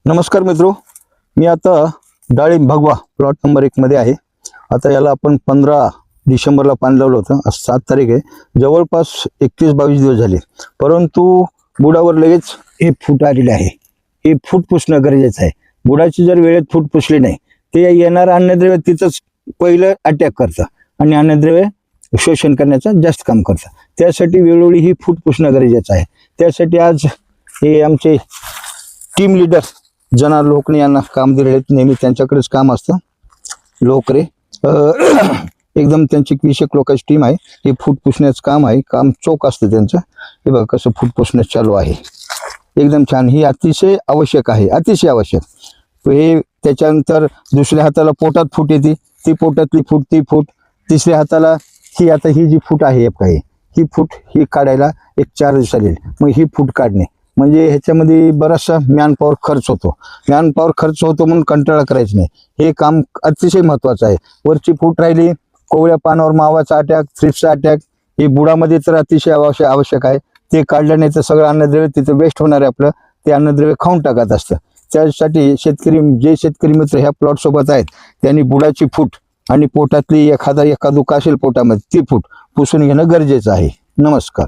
नमस्कार मित्रो, मी आता डाळिंब भगवा प्लॉट नंबर 1 मध्ये आहे। आता याला आपण 15 डिसेंबरला पाणी लावलं होतं। आज 7 तारीख आहे, जवळपास 21-22 दिवस झाले, परंतु बुडावर लगेच हे फूट आलेले आहे। हे फूट पुसणं गरजेचं आहे। बुडाची जर वेळेत फूट पुसली नाही ते येणारं अन्नद्रव्य तिथंच पहिलं अटॅक करतं आणि अन्नद्रव्य शोषण करण्याचं जास्त काम करतं। त्यासाठी वेळोवेळी ही फूट पुसणं गरजेचं आहे। त्यासाठी आज हे आमचे टीम लीडर जना लोकणे यांना काम दिले, नेहमी त्यांच्याकडेच काम असतं। लोकरे एकदम त्यांची 20 लोकांची टीम आहे। हे फूट पुसण्याचं काम आहे, काम चोख असतं त्यांचं। हे बघा कसं फूट पुसणं चालू आहे, एकदम छान। ही अतिशय आवश्यक आहे, अतिशय आवश्यक। हे त्याच्यानंतर दुसऱ्या हाताला पोटात फूट येते, ती पोटातली फूट, ती फूट तिसऱ्या हाताला ही आता ही जी फूट आहे ही फूट ही काढायला एक 4 दिवस लागेल। मग ही फूट काढणे म्हणजे ह्याच्यामध्ये बराचसा मॅनपॉवर खर्च होतो। मॅनपॉवर खर्च होतो म्हणून कंटाळा करायचं नाही, हे काम अतिशय महत्त्वाचं आहे। वरची फूट राहिली, कोवळ्या पानावर मावाचा अटॅक, थ्रिप्सचा अटॅक, हे बुडामध्ये तर अतिशय आवश्यक आहे। ते काढलं नाही तर सगळं अन्नद्रव्य तिथे वेस्ट होणार आहे, आपलं ते अन्नद्रव्य खाऊन टाकत असतं। त्यासाठी जे शेतकरी मित्र ह्या प्लॉट सोबत आहेत त्यांनी बुडाची फूट आणि पोटातली एखादा दुखा असेल पोटामध्ये ती फूट पुसून घेणं गरजेचं आहे। नमस्कार।